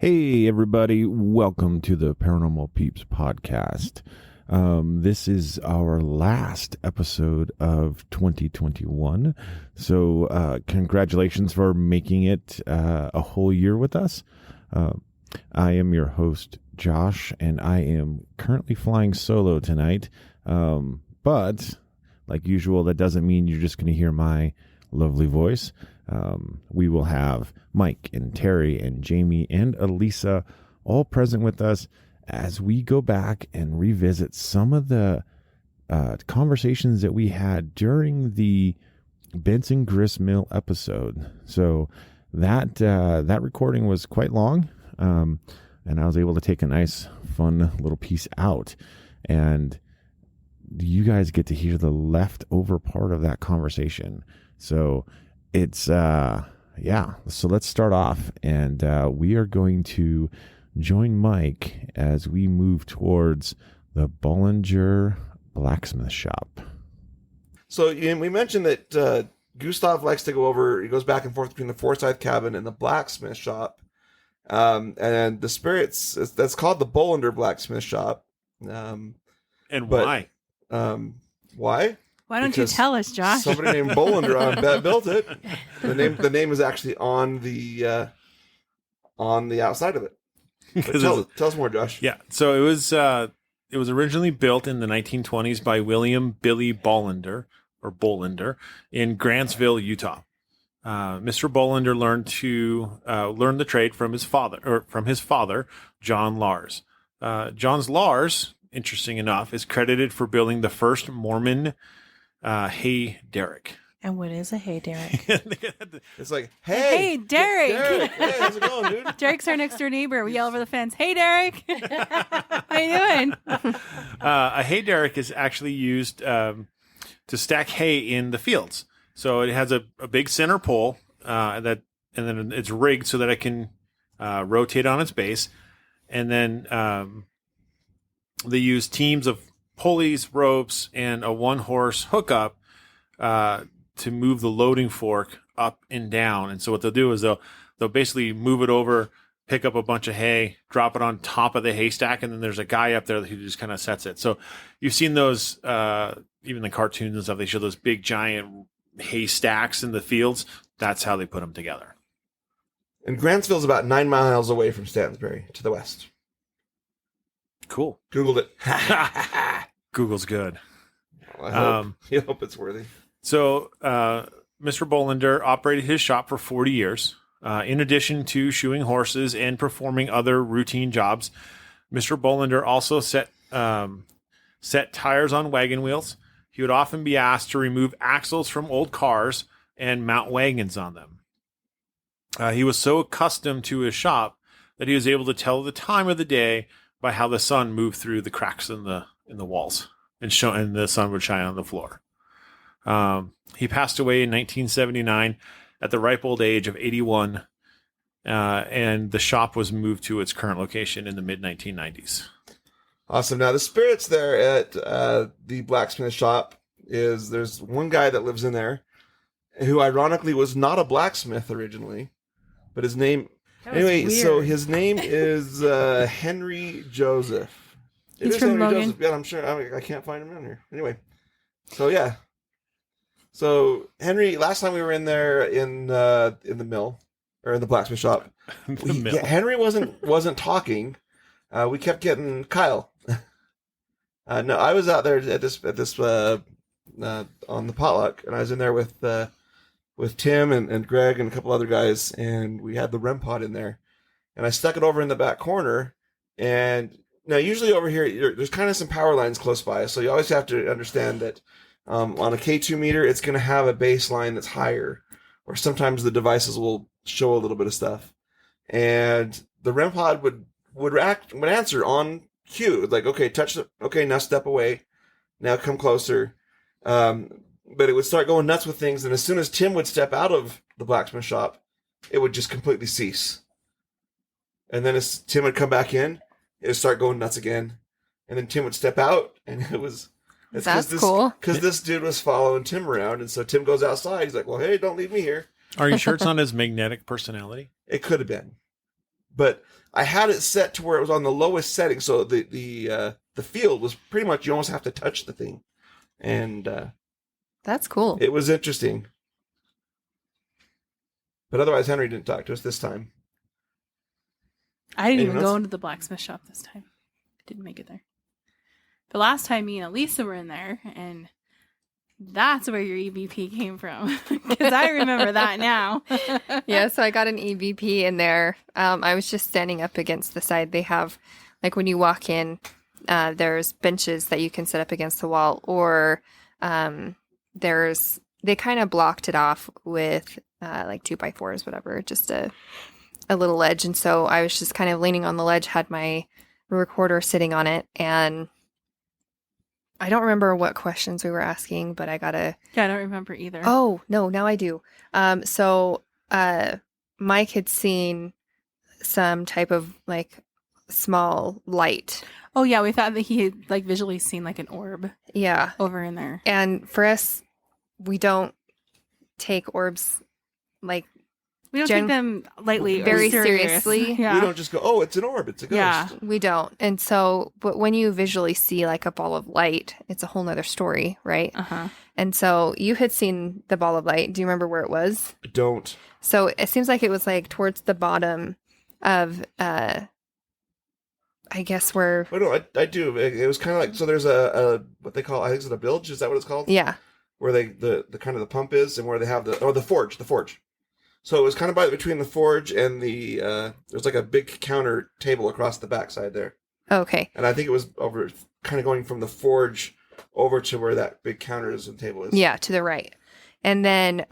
Hey, everybody. Welcome to the Paranormal Peeps podcast. This is our last episode of 2021. So congratulations for making it a whole year with us. I am your host, Josh, and I am currently flying solo tonight. But like usual, that doesn't mean you're just going to hear my lovely voice. We will have Mike and Terry and Jamie and Elisa all present with us as we go back and revisit some of the conversations that we had during the Benson Grist Mill episode. So that recording was quite long, and I was able to take a nice, fun little piece out. And you guys get to hear the leftover part of that conversation. So it's, so let's start off, and we are going to join Mike as we move towards the Bollinger blacksmith shop. So we mentioned that Gustav likes to go over, he goes back and forth between the Forsyth cabin and the blacksmith shop. And the spirits, that's called the Bollinger blacksmith shop. Why? Why? Why don't you tell us, Josh? Somebody named Bollinger built it. The name is actually on the outside of it. Tell us more, Josh. Yeah, so it was originally built in the 1920s by William Billy Bollinger in Grantsville, Utah. Mr. Bollinger learned the trade from his father, John Lars. John's Lars, interesting enough, is credited for building the first Mormon hay derrick. And what is a hay derrick? It's like, hey, Derek. Hey, how's it going, dude? Derek's our next door neighbor. We yell over the fence, hey, Derek. How you doing? A hay derrick is actually used to stack hay in the fields. So it has a big center pole and then it's rigged so that it can rotate on its base. And then they use teams of pulleys, ropes, and a one-horse hookup to move the loading fork up and down. And so what they'll do is they'll basically move it over, pick up a bunch of hay, drop it on top of the haystack, and then there's a guy up there who just kind of sets it. So you've seen those, even the cartoons and stuff, they show those big giant haystacks in the fields. That's how they put them together. And Grantsville's about 9 miles away from Stansbury to the west. Cool. Googled it. Google's good. I hope it's worthy. So Mr. Bollinger operated his shop for 40 years. In addition to shoeing horses and performing other routine jobs, Mr. Bollinger also set tires on wagon wheels. He would often be asked to remove axles from old cars and mount wagons on them. He was so accustomed to his shop that he was able to tell the time of the day by how the sun moved through the cracks in the walls, and the sun would shine on the floor. He passed away in 1979 at the ripe old age of 81, and the shop was moved to its current location in the mid-1990s. Awesome. Now, the spirits there at the blacksmith shop there's one guy that lives in there who ironically was not a blacksmith originally, but his name... Anyway, so his name is Henry Joseph. He's from Henry Logan. Joseph. Yeah, I'm sure. I can't find him in here. Anyway, so yeah. So Henry, last time we were in there in the mill or in the blacksmith shop, Henry wasn't talking. We kept getting Kyle. No, I was out there at this on the potluck, and I was in there with Tim and Greg and a couple other guys, and we had the REM pod in there, and I stuck it over in the back corner. And now usually over here, there's kind of some power lines close by, so you always have to understand that on a K2 meter, it's going to have a baseline that's higher, or sometimes the devices will show a little bit of stuff. And the REM pod would answer on cue, like, okay, touch it, okay, now step away, now come closer. But it would start going nuts with things, and as soon as Tim would step out of the blacksmith shop, it would just completely cease. And then as Tim would come back in, it would start going nuts again. And then Tim would step out, and it was... That's cool. Because this dude was following Tim around, and so Tim goes outside. He's like, well, hey, don't leave me here. Are you sure it's not his magnetic personality? It could have been. but I had it set to where it was on the lowest setting, so the field was pretty much you almost have to touch the thing, and That's cool. it was interesting. But otherwise, Henry didn't talk to us this time. I didn't Anyone even go else? into the blacksmith shop this time. Didn't make it there. The last time me and Elisa were in there, and that's where your EVP came from. Because I remember that now. Yeah, so I got an EVP in there. I was just standing up against the side. They have, like, when you walk in, there's benches that you can set up against the wall, or they kind of blocked it off with like 2x4s, whatever, just a little ledge. And so I was just kind of leaning on the ledge, had my recorder sitting on it, and I don't remember what questions we were asking, but I got a... Yeah, I don't remember either. Oh, no, now I do. So Mike had seen some type of, like, small light. Oh, yeah, we thought that he had, like, visually seen, like, an orb Yeah. over in there. And for us, we don't take orbs, like, We don't take them lightly very or serious. seriously. Yeah. We don't just go, oh, it's an orb, it's a ghost. Yeah. we don't. And so, but when you visually see, like, a ball of light, it's a whole nother story, right? Uh-huh. And so you had seen the ball of light. Do you remember where it was? I don't. So it seems like it was, like, towards the bottom of, I guess where... Oh, no, I do. It was kind of like, so there's a what they call, I think it's a bilge, is that what it's called? Yeah. Where the kind of the pump is, and where they have the forge. So it was kind of between the forge and the, there's like a big counter table across the backside there. Okay. And I think it was over, kind of going from the forge over to where that big counter is and table is. Yeah, to the right. And then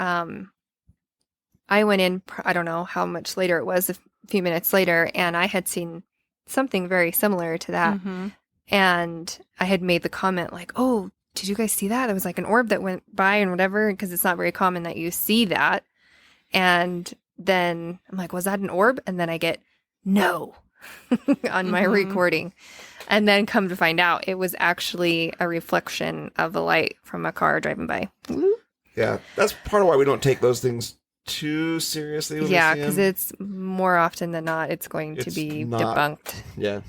I went in, I don't know how much later it was, a few minutes later, and I had seen something very similar to that. Mm-hmm. And I had made the comment like, oh, did you guys see that? There was like an orb that went by and whatever, because it's not very common that you see that. And then I'm like, was that an orb? And then I get, no, on my recording. And then come to find out, it was actually a reflection of the light from a car driving by. Yeah, that's part of why we don't take those things too seriously when Yeah, we see because them. it's more often than not, it's going to It's be not- debunked. Yeah.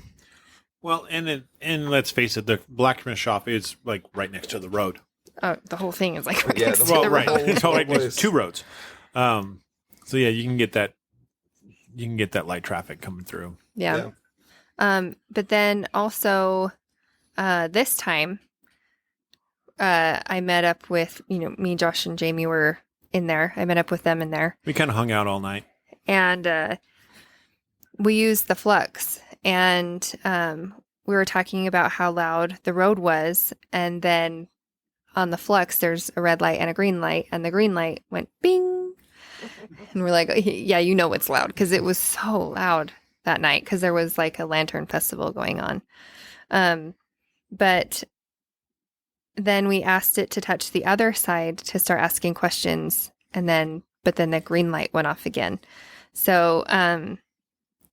Well, and let's face it, the blacksmith shop is like right next to the road. The whole thing is like right Yeah, next the to Well, the right, road. it's all right next place. to two roads. So yeah, you can get that light traffic coming through. Yeah. But then also, this time, I met up with, me, Josh, and Jamie were in there. I met up with them in there. We kind of hung out all night. And we used the flux. And we were talking about how loud the road was. And then on the flux, there's a red light and a green light. And the green light went bing. And we're like, yeah, it's loud. Because it was so loud that night. Because there was like a lantern festival going on. But then we asked it to touch the other side to start asking questions. But then the green light went off again. So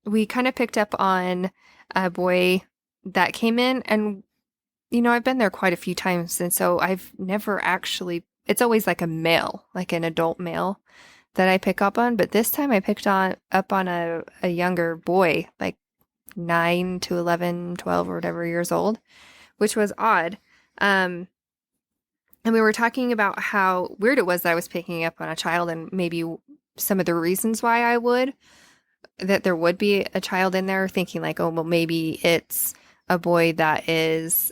we kind of picked up on a boy that came in, and I've been there quite a few times, and so I've never actually, it's always like a male, like an adult male that I pick up on, but this time I picked up on a younger boy, like 9 to 11, 12 or whatever years old, which was odd. And we were talking about how weird it was that I was picking up on a child, and maybe some of the reasons why that there would be a child in there, thinking like, oh, well, maybe it's a boy that is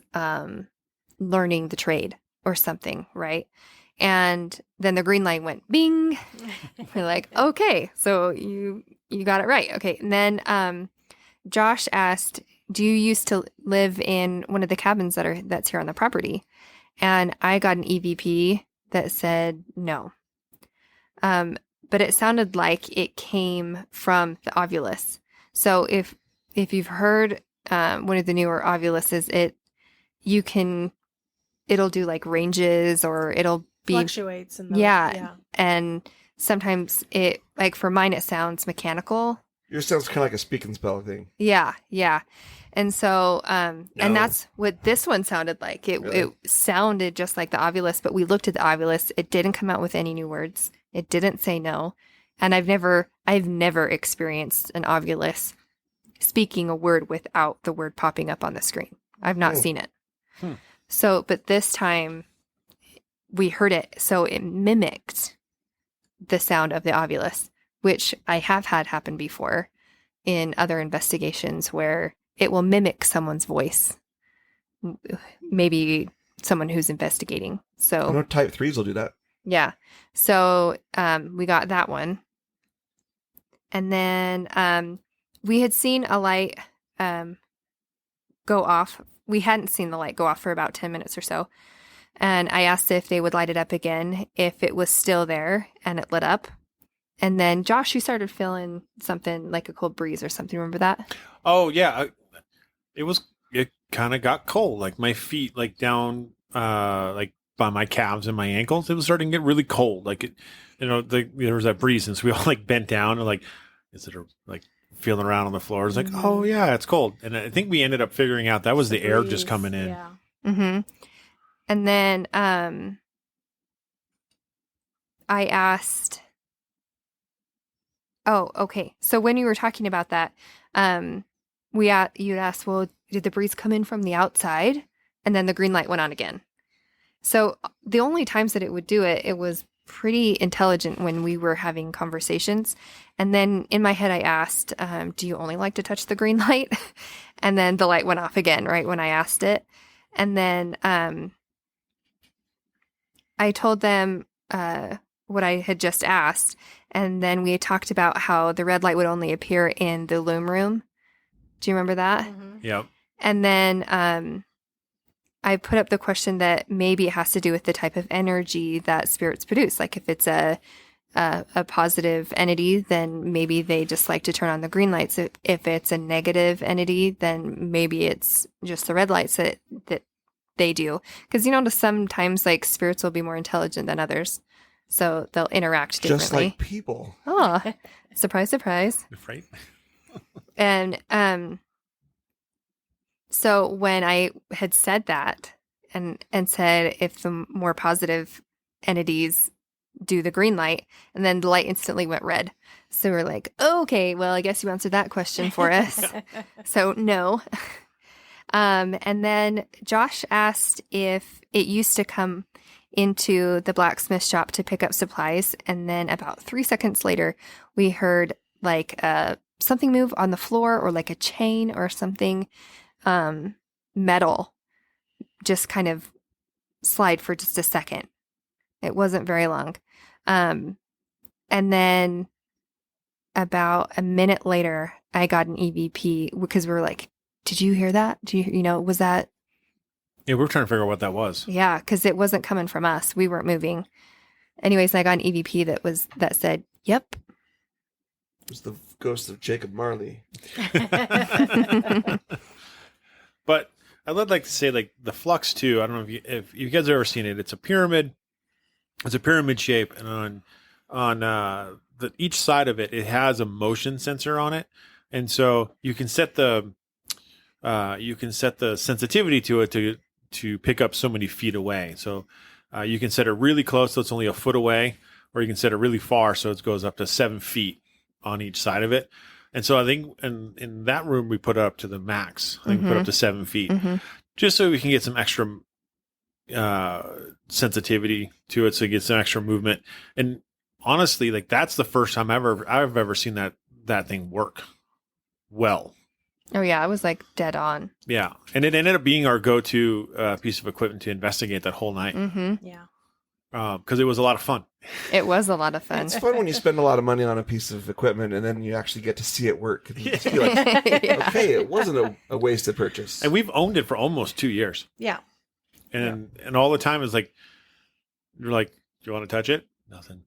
learning the trade or something, right? And then the green light went bing. We're like, okay, so you got it right. Okay. And then Josh asked, do you used to live in one of the cabins that's here on the property? And I got an EVP that said no. But it sounded like it came from the Ovulus. So if you've heard one of the newer Ovuluses, it'll do like ranges, or it'll be Fluctuates. yeah. And sometimes it, like for mine, it sounds mechanical. Yours sounds kind of like a speak and spell thing. Yeah. And so, and that's what this one sounded like. It sounded just like the Ovulus, but we looked at the Ovulus. It didn't come out with any new words. It didn't say no. And I've never experienced an Ovulus speaking a word without the word popping up on the screen. I've not seen it. So, but this time we heard it. So it mimicked the sound of the ovulus, which I have had happen before in other investigations where it will mimic someone's voice. Maybe someone who's investigating. So I know type 3s will do that. yeah. So we got that one. And then we had seen a light go off. We hadn't seen the light go off for about 10 minutes or so. And I asked if they would light it up again, if it was still there, and it lit up. And then, Josh, you started feeling something like a cold breeze or something. Remember that? Oh, yeah. It kind of got cold. Like my feet, like down, like by my calves and my ankles, it was starting to get really cold. Like it, there was that breeze. And so we all like bent down and like, like feeling around on the floor. It's like, oh yeah, it's cold. And I think we ended up figuring out that was the air just coming in. Yeah. Mm-hmm. And then I asked, oh, okay. So when you were talking about that, you'd asked, well, did the breeze come in from the outside? And then the green light went on again. So the only times that it would do it, it was pretty intelligent when we were having conversations. And then in my head, I asked, do you only like to touch the green light? And then the light went off again, right when I asked it. And then I told them what I had just asked. And then we had talked about how the red light would only appear in the loom room. Do you remember that? Mm-hmm. Yep. And then I put up the question that maybe it has to do with the type of energy that spirits produce. Like if it's a positive entity, then maybe they just like to turn on the green lights. If it's a negative entity, then maybe it's just the red lights that they do. Because, sometimes like spirits will be more intelligent than others. So they'll interact differently. Just like people. Oh, surprise, surprise. Right. And so when I had said that and said if the more positive entities do the green light, and then the light instantly went red. So we're like, oh, okay, well, I guess you answered that question for us. So no. And then Josh asked if it used to come into the blacksmith shop to pick up supplies. And then about 3 seconds later, we heard like something move on the floor or like a chain or something metal just kind of slide for just a second. It wasn't very long. And then about a minute later, I got an EVP because we were like, did you hear that? Was that? Yeah, we were trying to figure out what that was. Yeah, because it wasn't coming from us. We weren't moving. Anyways, I got an EVP that said, yep. It was the ghost of Jacob Marley. But I'd like to say, like the flux too. I don't know if you guys have ever seen it. It's a pyramid. It's a pyramid shape, and on each side of it, it has a motion sensor on it, and so you can set the sensitivity to it to pick up so many feet away. So you can set it really close, so it's only a foot away, or you can set it really far, so it goes up to 7 feet on each side of it. And so I think in that room, we put it up to the max. I think we put it up to 7 feet, just so we can get some extra sensitivity to it, so you get some extra movement. And honestly, like that's the first time I've ever seen that thing work well. Oh yeah, I was like dead on. Yeah, and it ended up being our go-to piece of equipment to investigate that whole night. Mm-hmm. Yeah. Because it was a lot of fun. It was a lot of fun. It's fun when you spend a lot of money on a piece of equipment and then you actually get to see it work. And you just feel like, Yeah. okay, it wasn't a wasted purchase. And we've owned it for almost 2 years. Yeah. And all the time is like, you're like, do you want to touch it? Nothing.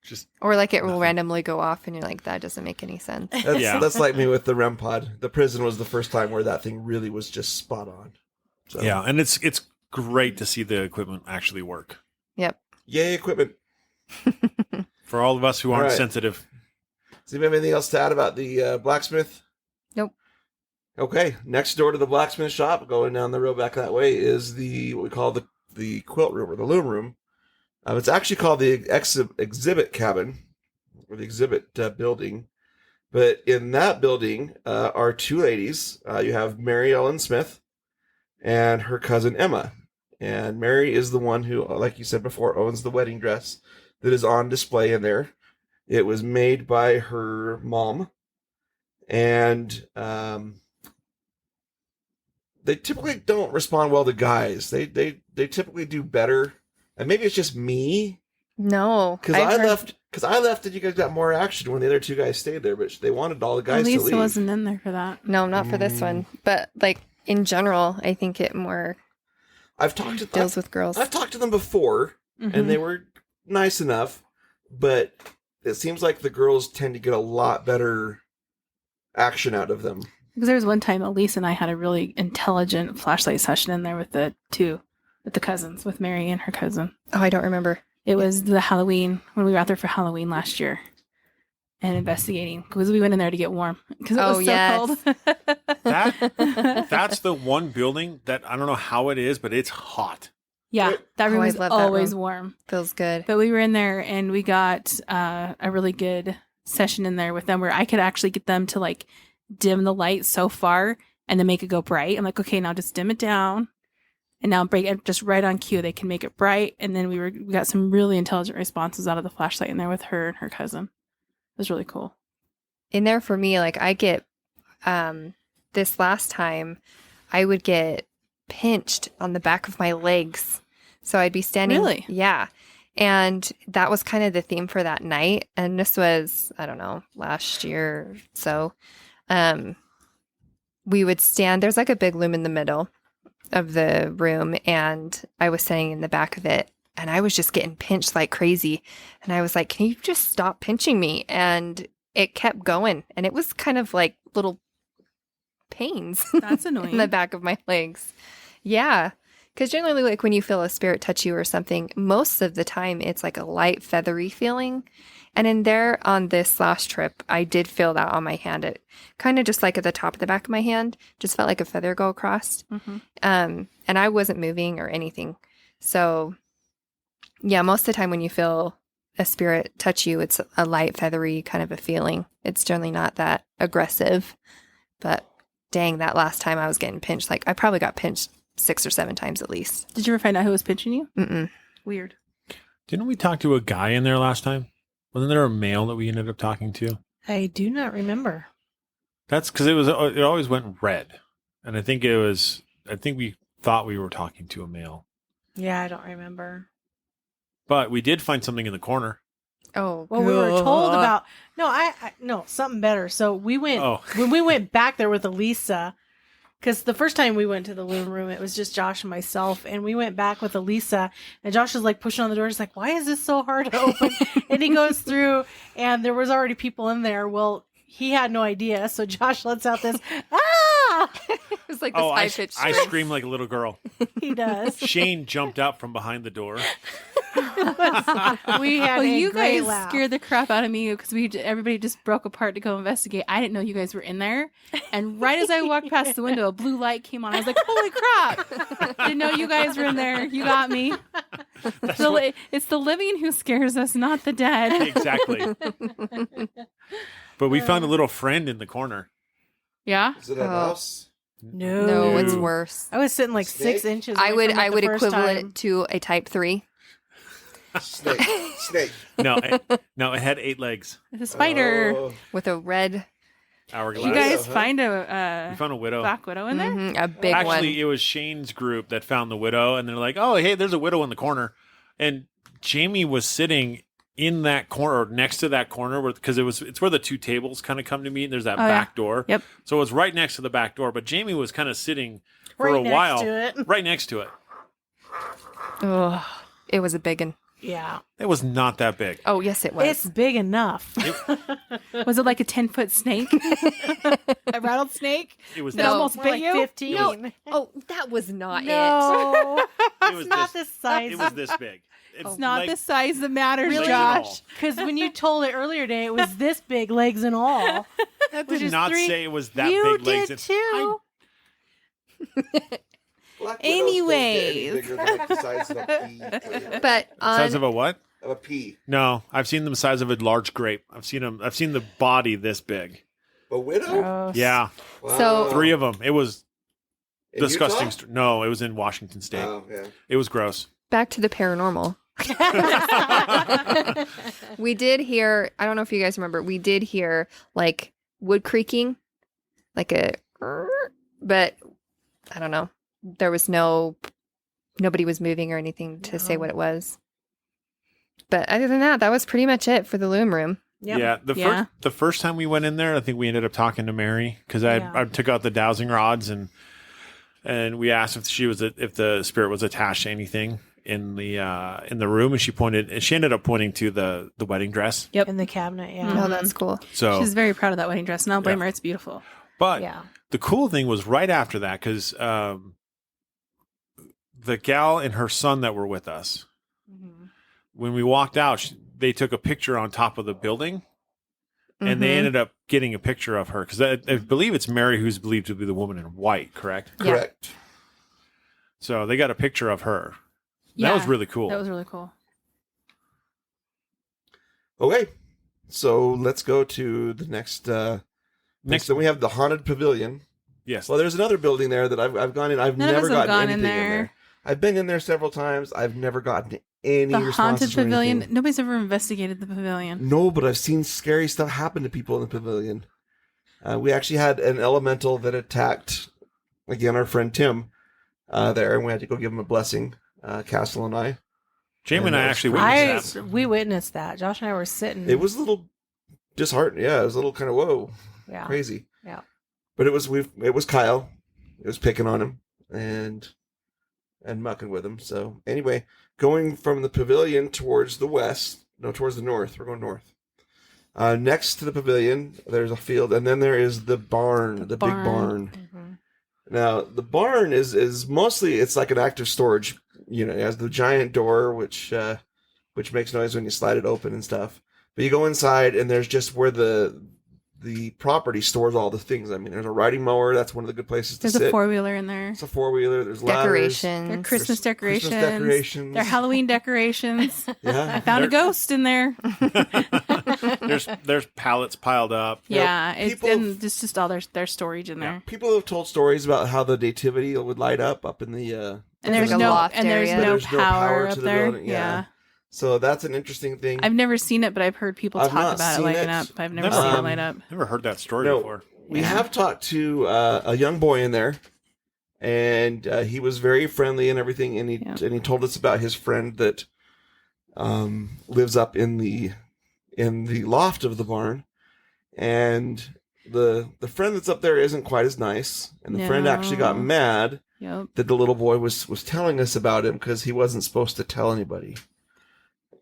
Just Or like it will nothing. randomly go off and you're like, that doesn't make any sense. That's like me with the REM pod. The prison was the first time where that thing really was just spot on. So, Yeah, and it's great to see the equipment actually work. Yep. Yay, equipment. For all of us who aren't All right. sensitive. Does anybody have anything else to add about the blacksmith? Nope. Okay, next door to the blacksmith shop, going down the road back that way, is what we call the quilt room or the loom room. It's actually called the exhibit cabin or the exhibit building. But in that building are two ladies. You have Mary Ellen Smith and her cousin Emma. And Mary is the one who, like you said before, owns the wedding dress that is on display in there. It was made by her mom. And they typically don't respond well to guys. They typically do better. And maybe it's just me. No. Because I left and you guys got more action when the other two guys stayed there, but they wanted all the guys to Lisa leave. wasn't in there for that. No, not for this one. But like in general, I think it more deals with girls. I've talked to them before, and they were nice enough, but it seems like the girls tend to get a lot better action out of them. Because there was one time Elise and I had a really intelligent flashlight session in there with the cousins, with Mary and her cousin. Oh, I don't remember. It was the Halloween, when we were out there for Halloween last year and investigating, because we went in there to get warm because it was so cold. That's the one building that I don't know how it is, but it's hot. Yeah, that room is love that always room. warm. Feels good. But we were in there and we got a really good session in there with them where I could actually get them to like dim the light so far and then make it go bright. I'm like, okay, now just dim it down. And now break it just right on cue. They can make it bright. And then we got some really intelligent responses out of the flashlight in there with her and her cousin. It was really cool. In there for me, like I get, this last time I would get pinched on the back of my legs. So I'd be standing. Really? Yeah. And that was kind of the theme for that night. And this was, I don't know, last year or so. We would stand, there's like a big loom in the middle of the room, and I was sitting in the back of it, and I was just getting pinched like crazy. And I was like, can you just stop pinching me? And it kept going. And it was kind of like little pains. That's annoying. In the back of my legs. Yeah. Because generally, like when you feel a spirit touch you or something, most of the time it's like a light, feathery feeling. And in there on this last trip, I did feel that on my hand. It kind of just like at the top of the back of my hand, just felt like a feather go across. Mm-hmm. And I wasn't moving or anything. So yeah, most of the time when you feel a spirit touch you, it's a light, feathery kind of a feeling. It's generally not that aggressive. But dang, that last time I was getting pinched, like I probably got pinched 6 or 7 times at least. Did you ever find out who was pinching you? Mm-mm. Weird. Didn't we talk to a guy in there last time? Wasn't there a male that we ended up talking to? I do not remember. That's because it always went red. And I think we thought we were talking to a male. Yeah, I don't remember. But we did find something in the corner. Oh, Well, we were told about no something better. So we went when we went back there with Elisa, because the first time we went to the loom room, it was just Josh and myself, and we went back with Elisa, and Josh was like pushing on the door. He's like, "Why is this so hard to open?" And he goes through, and there was already people in there. Well, he had no idea, so Josh lets out this it was like this high pitched. I screamed like a little girl. He does. Shane jumped up from behind the door. We had Well, a you great guys laugh. scared the crap out of me because everybody just broke apart to go investigate. I didn't know you guys were in there, and right as I walked past the window, a blue light came on. I was like, "Holy crap!" Didn't know you guys were in there. You got me. It's the living who scares us, not the dead. Exactly. But we found a little friend in the corner. Yeah. Is it a mouse? No, it's worse. I was sitting like Snake? 6 inches. I away would from it the first equivalent time. it to a type 3. Snake. No, it had 8 legs. It's a spider. Oh. with a red, Hourglass. You guys Huh? find We a found a widow. black widow in there? a big Actually, one. it was Shane's group that found the widow, and they're like, "Oh, hey, there's a widow in the corner." And Jamie was sitting in that corner, or next to that corner, because it's where the 2 tables kind of come to meet. And there's that back door. Yep. So it was right next to the back door, but Jamie was kind of sitting for Right a next while, to it. right next to it. Ugh, it was a big one. Yeah, It was not that big. Oh, yes, it was. it's big enough. Was it like a 10-foot snake? A rattlesnake? It was. No. It this- almost More bit like you. 15. No, Oh, that was not it. no, It it's was not this- this size. It was this big. It's not the size that matters, Really? Josh. Because when you told it earlier today, it was this big, legs and all. I which did is not 3 say it was that you big legs. did too. Black widows don't get any Anyways. bigger than, like, the size of a pea. But Size of on a what? of a pea. No, I've seen them the size of a large grape. I've seen the body this big. A widow? Gross. Yeah. Wow. So- 3 of them. It was In disgusting. Utah? No, it was in Washington State. Oh, yeah. It was gross. Back to the paranormal. We did hear, I don't know if you guys remember, we did hear like wood creaking, like a, but I don't know. There was nobody was moving or anything to say No. what it was. But other than that, that was pretty much it for the loom room. Yep. Yeah. The first time we went in there, I think we ended up talking to Mary because I took out the dowsing rods and we asked if the spirit was attached to anything in the room, and she ended up pointing to the wedding dress. Yep. In the cabinet, yeah. Oh, that's cool. So She's very proud of that wedding dress, and I don't blame her. It's beautiful. but Yeah. the cool thing was right after that, because the gal and her son that were with us, Mhm. when we walked out, they took a picture on top of the building, and they Mhm. ended up getting a picture of her, because I believe it's Mary who's believed to be the woman in white, correct? Yeah. Correct. So they got a picture of her. Yeah, That was really cool. That was really cool. Okay. So let's go to the next. Next, then we have the haunted pavilion. Yes. Well, there's another building there that I've gone in. I've None of never us have gotten gone anything in in there. there. I've been in there several times. I've never gotten any The responses haunted from pavilion. anything. Nobody's ever investigated the pavilion. No, but I've seen scary stuff happen to people in the pavilion. We actually had an elemental that attacked, again, our friend Tim there, and we had to go give him a blessing, Castle and I. Jamie and I And actually witnessed that. We witnessed that. Josh and I were sitting. It was a little disheartening. Yeah, it was a little kind of, whoa, yeah. crazy. Yeah. But it was Kyle. It was picking on him and mucking with him. So anyway, going from the pavilion towards the north. We're going north. Next to the pavilion, there's a field, and then there is the barn, the big barn. Mhm. Now, the barn is mostly, it's like an active storage unit. It has the giant door, which makes noise when you slide it open and stuff. But you go inside, and there's just where the property stores all the things. I mean, there's a riding mower. That's one of the good places to There's sit. a 4-wheeler in there. It's a 4-wheeler. There's ladders. Decorations. They're Christmas There's decorations. Christmas decorations. They're Halloween decorations. I Yeah. found a ghost in there. There's pallets piled up. Yeah, it's people- and it's just all their storage in there. People have told stories about how the nativity would light up in the. And there's Like a no loft and there's area. no There's no power power up to the there. building, Yeah. yeah. So that's an interesting thing. I've never seen it, but I've heard people I've talk not about it seen lighting it. up. I've never Never. seen it light up. Never heard that story No. before. We Yeah. have talked to a young boy in there, and he was very friendly and everything. And he told us about his friend that lives up in the loft of the barn, and the friend that's up there isn't quite as nice. And the friend actually got No. mad Yep. that the little boy was telling us about him because he wasn't supposed to tell anybody.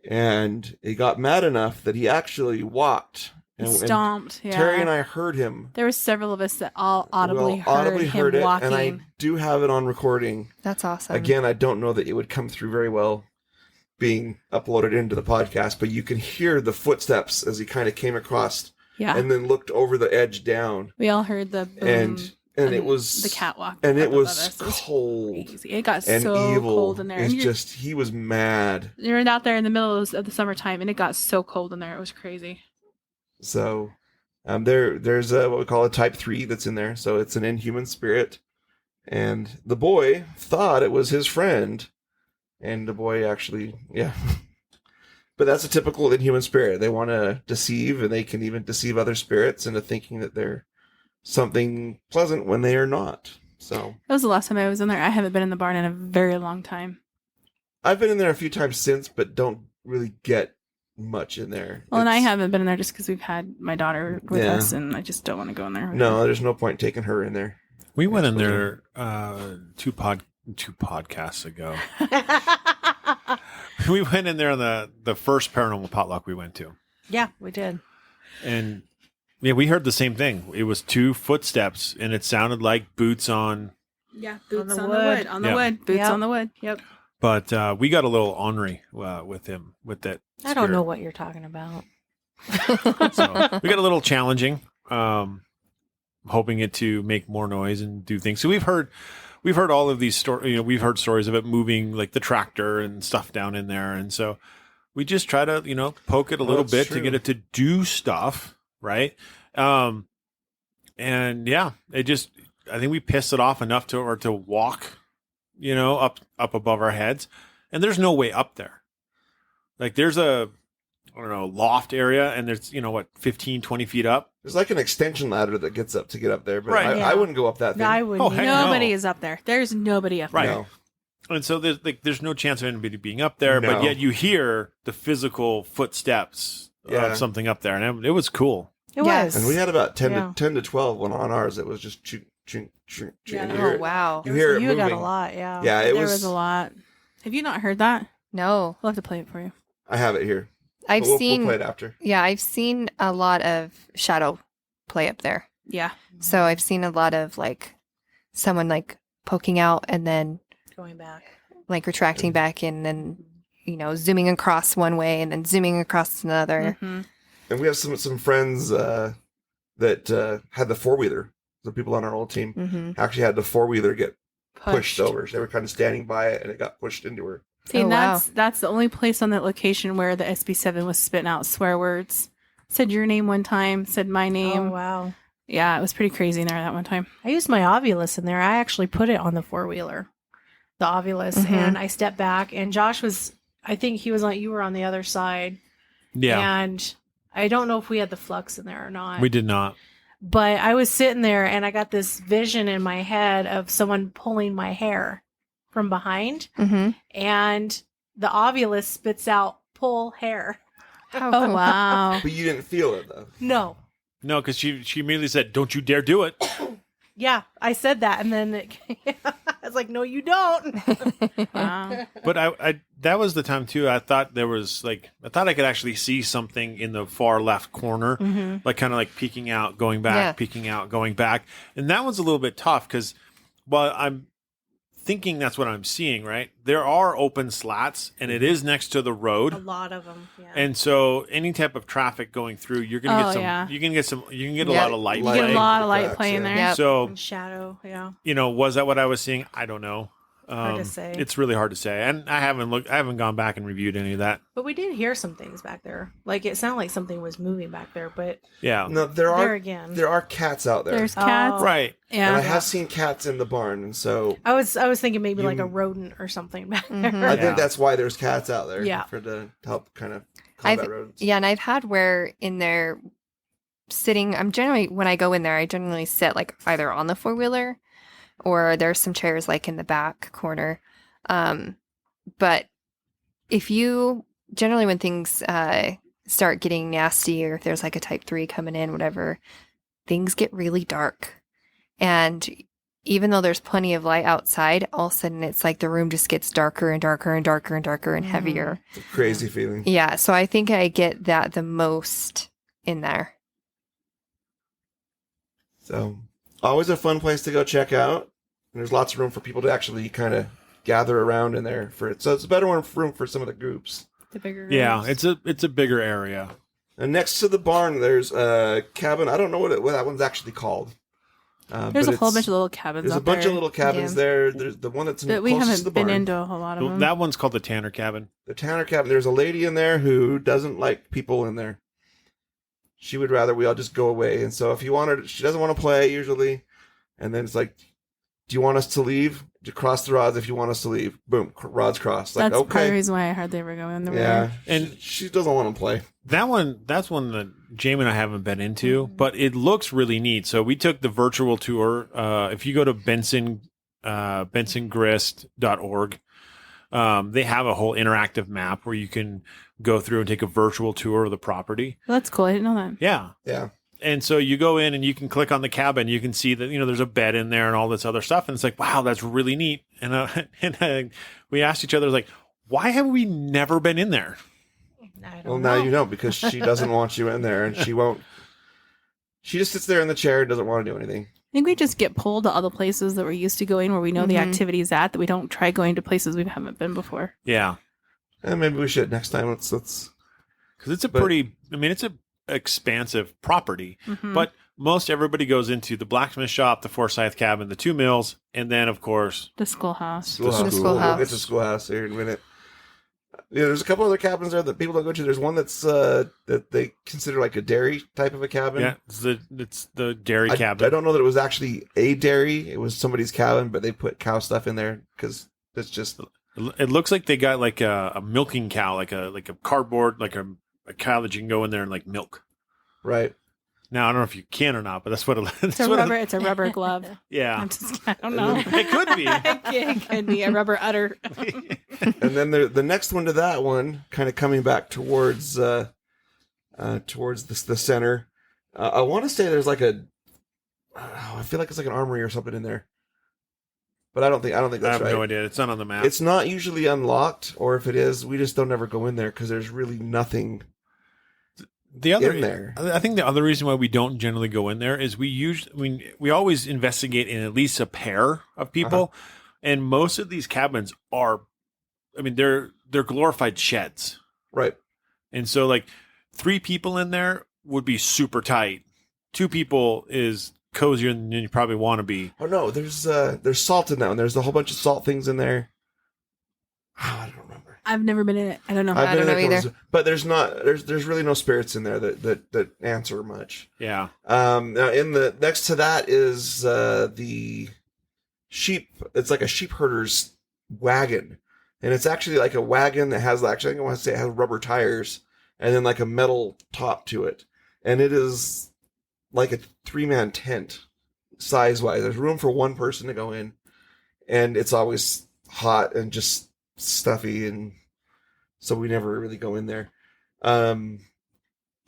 And he got mad enough that he actually walked. And Stomped. Yeah. Terry and I heard him. There were several of us that all audibly, We all audibly heard him it, walking. and I do have it on recording. That's awesome. Again, I don't know that it would come through very well being uploaded into the podcast, but you can hear the footsteps as he kind of came across yeah. and then looked over the edge down. We all heard the boom And it was the catwalk. and it up was above us. cold Crazy. It got and so evil. cold in there. It's And just he was mad. you're out there in the middle of the summertime, and it got so cold in there. It was crazy. So there's what we call a type 3 that's in there. So it's an inhuman spirit. And the boy thought it was his friend. And the boy actually, yeah. But that's a typical inhuman spirit. They want to deceive, and they can even deceive other spirits into thinking that they're something pleasant when they are not. So That was the last time I was in there. I haven't been in the barn in a very long time. I've been in there a few times since, but don't really get much in there. Well, and I It's- haven't been in there just because we've had my daughter with Yeah. us, and I just don't want to go in there. No, there's no point taking her in there. We went in there two podcasts ago. We went in there on the first paranormal potluck we went to. Yeah, we did. And yeah, we heard the same thing. It was 2 footsteps, and it sounded like boots on. Yeah, boots boots on on the the wood. wood. On the Yeah. wood. Boots Yep. on the wood. Yep. But we got a little ornery with him, with that. I don't spirit. know what you're talking about. So we got a little challenging, hoping it to make more noise and do things. So we've heard all of these stories. We've heard stories of it moving, like the tractor and stuff down in there, and so we just try to, poke it a little bit to get it to do stuff. Right. And yeah, I think we pissed it off enough to walk, up above our heads, and there's no way up there. Like there's a, I don't know, loft area, and there's, 15, 20 feet up. There's like an extension ladder that gets up to get up there, but Right. I wouldn't go up that thing. No, I wouldn't. Oh, heck Nobody no. is up there. There's nobody up Right. there. No. And so there's no chance of anybody being up there, but No. yet you hear the physical footsteps Yeah. of something up there, and it was cool. It Yeah. was. And we had about 10 Yeah. to 12 when on ours. It was just choo, choo, choo, choo. Yeah. And Oh, wow. You hear it You moving. got a lot, yeah. Yeah, it There was a lot. Have you not heard that? No. We'll have to play it for you. I have it here. I've We'll seen play it after. Yeah, I've seen a lot of shadow play up there. Yeah. So I've seen a lot of like someone like poking out and then Going back. like retracting back in and zooming across one way and then zooming across another. Mm-hmm. And we have some friends that had the four-wheeler. The people on our old team Mm-hmm. actually had the four-wheeler get pushed over. They were kind of standing by it, and it got pushed into her. See, Oh, and wow. that's the only place on that location where the SB7 was spitting out swear words. Said your name one time, said my Oh, name. wow. Yeah, it was pretty crazy in there that one time. I used my Ovulus in there. I actually put it on the four-wheeler, the Ovulus, Mhm. and I stepped back, and Josh was, I think he was on, you were on the other side. Yeah, And I don't know if we had the flux in there or not. we did not. But I was sitting there, and I got this vision in my head of someone pulling my hair from behind, Mm-hmm. and the Ovulus spits out pull hair. Oh, wow. But you didn't feel it, though. No. No, because she immediately said, "Don't you dare do it." Yeah, I said that, and then I was like, "No, you don't." Wow. But I that was the time too. I thought I could actually see something in the far left corner, Mhm. like kind of like peeking out, going back, Yeah. peeking out, going back, and that was a little bit tough because, well, I'm thinking that's what I'm seeing. Right, there are open slats, and it is next to the A road. lot of them. Yeah. And so, any type of traffic going through, you're gonna Oh, get some. yeah. You can get a Yeah. lot of light. You Light. get a play. lot of light Cracks, playing yeah. there. Yep. So And shadow. Yeah. was that what I was seeing? I don't know. Hard to say. It's really hard to say, and I haven't gone back and reviewed any of that. But we did hear some things back there. Like it sounded like something was moving back there. But Yeah, No, there there are again, cats out there. There's cats. Oh. right. And I Yeah. have seen cats in the barn, and so I was thinking maybe like You- a rodent or something back Mhm. there. I Yeah. think that's why there's cats out there. Yeah. To help kind of I've- combat rodents. Yeah, and I've had where in there sitting, when I go in there, I generally sit like either on the four-wheeler or there's some chairs like in the back corner. But if you, generally when things start getting nasty or if there's like a type 3 coming in, whatever, things get really dark. And even though there's plenty of light outside, all of a sudden it's like the room just gets darker and darker and darker and darker and Mhm. heavier. It's a crazy feeling. Yeah, so I think I get that the most in there. So always a fun place to go check out. And there's lots of room for people to actually kind of gather around in there for it. So it's a better room for some of the groups. The bigger Yeah, rooms. it's a bigger area. And next to the barn, there's a cabin. I don't know what that one's actually called. There's but a whole it's- bunch of little cabins. There's a up bunch there of little cabins Yeah. there. There's the one that's But we closest to haven't the been barn. into a whole lot of them. That one's called the Tanner Cabin. The Tanner cabin. There's a lady in there who doesn't like people in there. She would rather we all just go away. And so if you want her, she doesn't want to play usually. And then it's like, do you want us to leave? To cross the rods if you want us to leave. Boom, rods crossed. Like, That's part of the okay. reason why I hardly ever go in the Yeah. room. And- she doesn't want to play. That's one that Jamie and I haven't been into, but it looks really neat. So we took the virtual tour. If you go to bensongrist.org, they have a whole interactive map where you can go through and take a virtual tour of the property. Well, that's cool. I didn't know that. Yeah. Yeah. And so you go in and you can click on the cabin. You can see that, there's a bed in there and all this other stuff. And it's like, wow, that's really neat. And we asked each other, like, why have we never been in there? I don't Well, know. now you know because she doesn't want you in there and she won't. She just sits there in the chair and doesn't want to do anything. I think we just get pulled to other places that we're used to going where we know the Mhm. activities at, that we don't try going to places we haven't been before. Yeah. And maybe we should next time. Let's. Because it's But- it's a expansive property. Mhm. But most everybody goes into the blacksmith shop, the Forsyth cabin, the 2 mills, and then, of course, The schoolhouse. Schoolhouse. The schoolhouse. We'll get to schoolhouse here in a minute. Yeah, there's a couple other cabins there that people don't go to. There's one that's that they consider like a dairy type of a cabin. Yeah, it's the dairy cabin. I don't know that it was actually a dairy. It was somebody's cabin, but they put cow stuff in there because it's just. It looks like they got like a milking cow, like a cardboard, like a cow that you can go in there and like milk. Right. Now I don't know if you can or not, but that's what It's a rubber glove. Yeah, I don't know. It could be. It could be a rubber udder. And then the next one to that one, kind of coming back towards the center. I want to say there's like I feel like it's like an armory or something in there, but I don't think that's right. I have no idea. It's not on the map. It's not usually unlocked, or if it is, we just don't ever go in there because there's really nothing. In there. I think the other reason why we don't generally go in there is we always investigate in at least a pair of people, and most of these cabins are, they're glorified sheds, right? And so like 3 people in there would be super tight. 2 people is cozier than you probably want to be. Oh no, there's salt in that one. There's a whole bunch of salt things in there. Oh, I don't remember. I've never been in it. I don't know. I don't know either. But there's really no spirits in there that answer much. Yeah. Now in the next to that is the sheep. It's like a sheep herder's wagon, and it's actually like a wagon that has actually I want to say it has rubber tires and then like a metal top to it, and it is like a 3-man tent size wise. There's room for 1 person to go in, and it's always hot and just stuffy, and so we never really go in there. I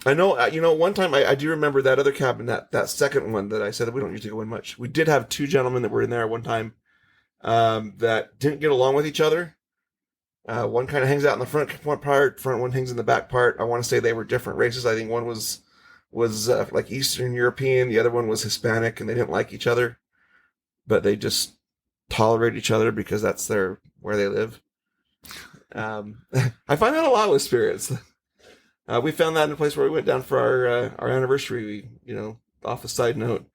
know, one time I do remember that other cabin, that second one that I said that we don't usually go in much. We did have 2 gentlemen that were in there at one time that didn't get along with each other. One kind of hangs out in the front part, one hangs in the back part. I want to say they were different races. I think one was like Eastern European, the other one was Hispanic, and they didn't like each other, but they just tolerate each other because that's where they live. I find that a lot with spirits. We found that in a place where we went down for our anniversary. Off a side note,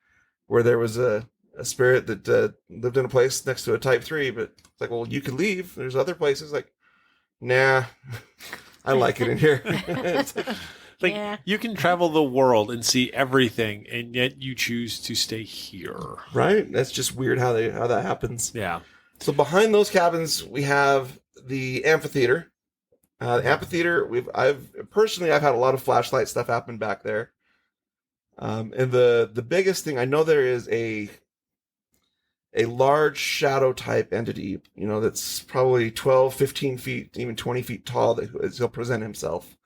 where there was a spirit that lived in a place next to a Type 3, but it's like, well, you can leave. There's other places. Like, nah, I like it in here. It's like yeah. You can travel the world and see everything, and yet you choose to stay here. Right? That's just weird how that happens. Yeah. So behind those cabins, we have the amphitheater. The amphitheater, I've had a lot of flashlight stuff happen back there. And the biggest thing, I know there is a large shadow type entity, that's probably 12, 15 feet, even 20 feet tall, that he'll present himself.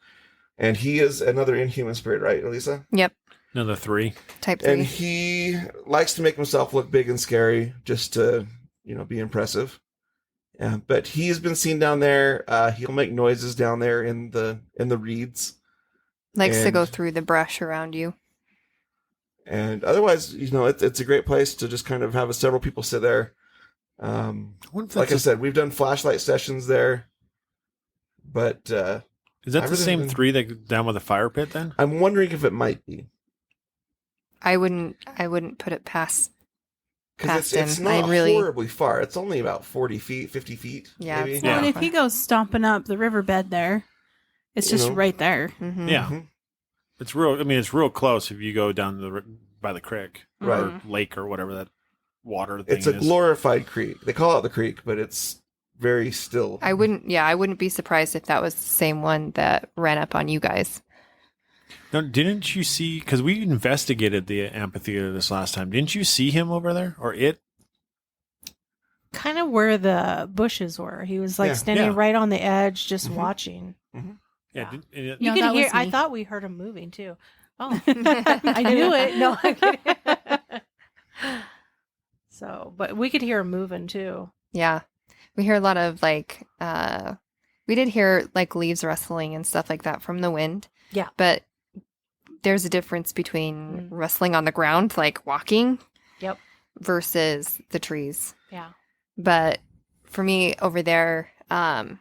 And he is another inhuman spirit, right, Elisa? Yep. Another 3. Type 3. And he likes to make himself look big and scary just to, be impressive. But he's been seen down there. He'll make noises down there in the reeds. Likes to go through the brush around you. And otherwise, it's a great place to just kind of have several people sit there. Like I said, we've done flashlight sessions there. But is that the same 3 that go down with the fire pit then? I'm wondering if it might be. I wouldn't put it past Because it's him. not horribly far. It's only about 40 feet, 50 feet. Yeah. Maybe. Well, and if he goes stomping up the riverbed there, it's just right there. Mm-hmm. Yeah. Mm-hmm. It's real. It's real close if you go down by the creek or Right. lake or whatever that water thing is. It's a glorified creek. They call it the creek, but it's very still. I wouldn't be surprised if that was the same one that ran up on you guys. Now, didn't you see, because we investigated the amphitheater this last time, didn't you see him over there or it? Kind of where the bushes were. He was standing right on the edge, just watching. Mm-hmm. Yeah. You No, could that hear. was me. I thought we heard him moving too. Oh, I knew it. No, I'm kidding. So, but we could hear him moving too. Yeah. We hear a lot of we did hear like leaves rustling and stuff like that from the wind. Yeah. But there's a difference between rustling on the ground, like walking. Yep. Versus the trees. Yeah. But for me over there, I've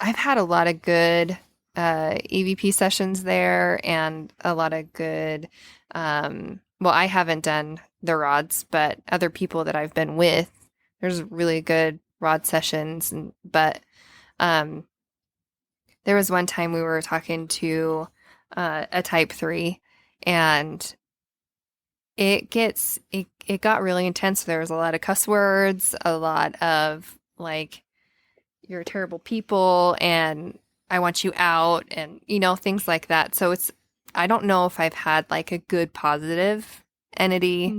had a lot of good EVP sessions there and a lot of good, I haven't done the rods, but other people that I've been with, there's really good rod sessions. But There was one time we were talking to a type 3, and it got really intense. There was a lot of cuss words, a lot of like, you're terrible people and I want you out, and things like that. So I don't know if I've had like a good positive entity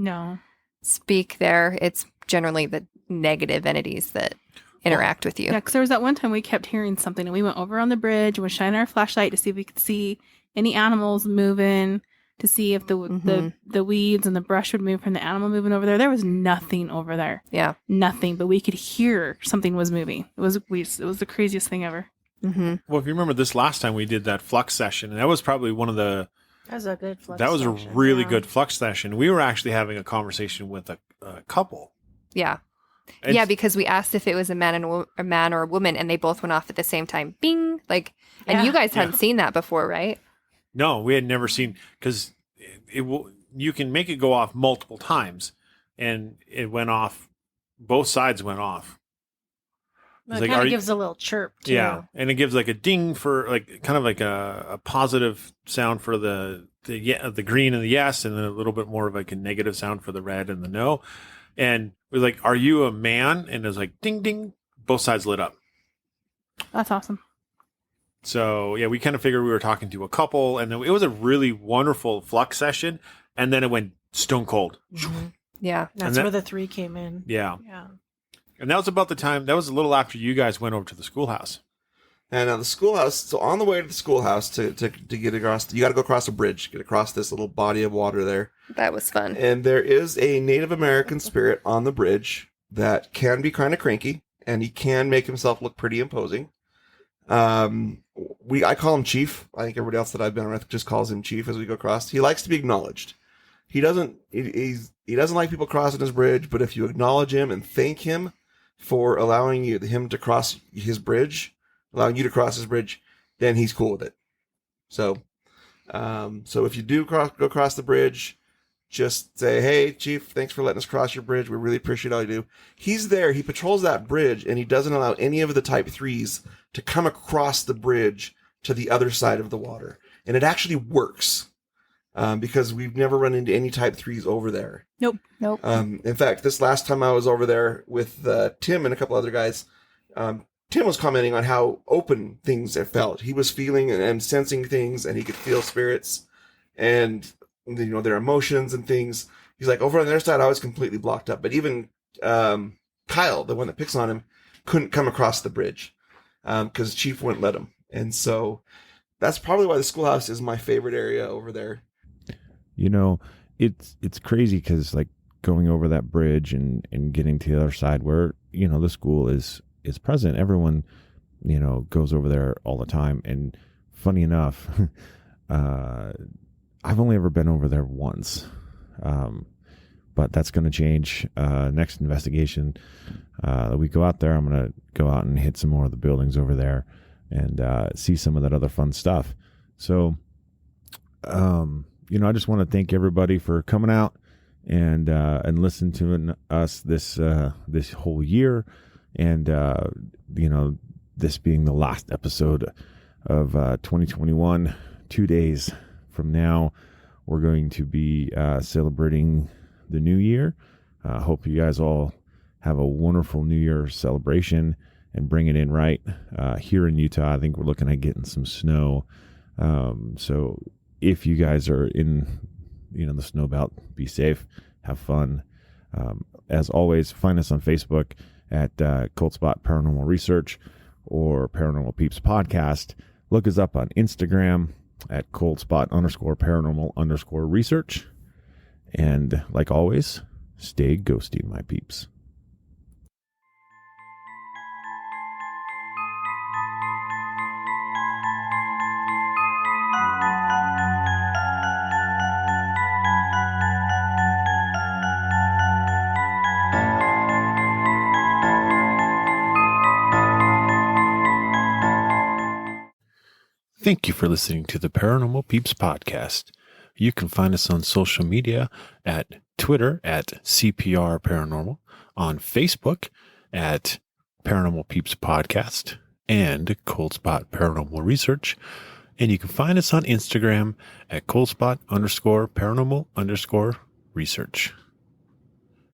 speak there. It's generally the negative entities that interact with you. Yeah, because there was that one time we kept hearing something, and we went over on the bridge and we shined our flashlight to see if we could see any animals moving, to see if the weeds and the brush would move from the animal moving over there. There was nothing over there. Yeah. Nothing, but we could hear something was moving. It was the craziest thing ever. Mm-hmm. Well, if you remember this last time we did that flux session, and that was probably one of the... That was a good flux That was session. a really good flux session. We were actually having a conversation with a couple. Yeah. And yeah, because we asked if it was a man or a woman, and they both went off at the same time. Bing! And you guys hadn't seen that before, right? No, we had never seen, because you can make it go off multiple times, and it went off. Both sides went off. It kind of gives a little chirp too. Yeah, and it gives like a ding for like kind of like a positive sound for the green and the yes, and then a little bit more of like a negative sound for the red and the no. And we're like, "Are you a man?" And it was like ding ding. Both sides lit up. That's awesome. So yeah, we kind of figured we were talking to a couple, and it was a really wonderful flux session. And then it went stone cold. Mm-hmm. Yeah, that's where the 3 came in. Yeah. Yeah. And that was about the time. That was a little after you guys went over to the schoolhouse. And the schoolhouse. So on the way to the schoolhouse to get across, you got to go across a bridge, get across this little body of water there. that was fun. And there is a Native American spirit on the bridge that can be kind of cranky, and he can make himself look pretty imposing. I call him Chief. I think everybody else that I've been with just calls him Chief as we go across. He likes to be acknowledged. He doesn't like people crossing his bridge, but if you acknowledge him and thank him for allowing him to cross his bridge, allowing you to cross his bridge, then he's cool with it. So if you do go across the bridge, just say, "Hey, Chief, thanks for letting us cross your bridge. We really appreciate all you do." He's there. He patrols that bridge, and he doesn't allow any of the Type 3s to come across the bridge to the other side of the water. And it actually works because we've never run into any Type 3s over there. Nope. In fact, this last time I was over there with Tim and a couple other guys, Tim was commenting on how open things have felt. He was feeling and sensing things, and he could feel spirits and their emotions and things. He's like, over on their side, I was completely blocked up. But even Kyle, the one that picks on him, couldn't come across the bridge because Chief wouldn't let him. And so that's probably why the schoolhouse is my favorite area over there. It's crazy because like going over that bridge and getting to the other side where, the school is present. Everyone, goes over there all the time. And funny enough, I've only ever been over there once. But that's going to change. Next investigation, we go out there. I'm going to go out and hit some more of the buildings over there and see some of that other fun stuff. So, I just want to thank everybody for coming out and listening to us this whole year, and this being the last episode of 2021. 2 days from now, we're going to be celebrating the new year. Hope you guys all have a wonderful New Year celebration and bring it in right. Here in Utah, I think we're looking at getting some snow. So if you guys are in, the snow belt, be safe, have fun. As always, find us on Facebook at Cold Spot Paranormal Research or Paranormal Peeps Podcast. Look us up on Instagram at coldspot_paranormal_research. And like always, stay ghosty, my peeps. Thank you for listening to the Paranormal Peeps Podcast. You can find us on social media at Twitter at CPR Paranormal, on Facebook at Paranormal Peeps Podcast, and Cold Spot Paranormal Research. And you can find us on Instagram at coldspot_paranormal_research.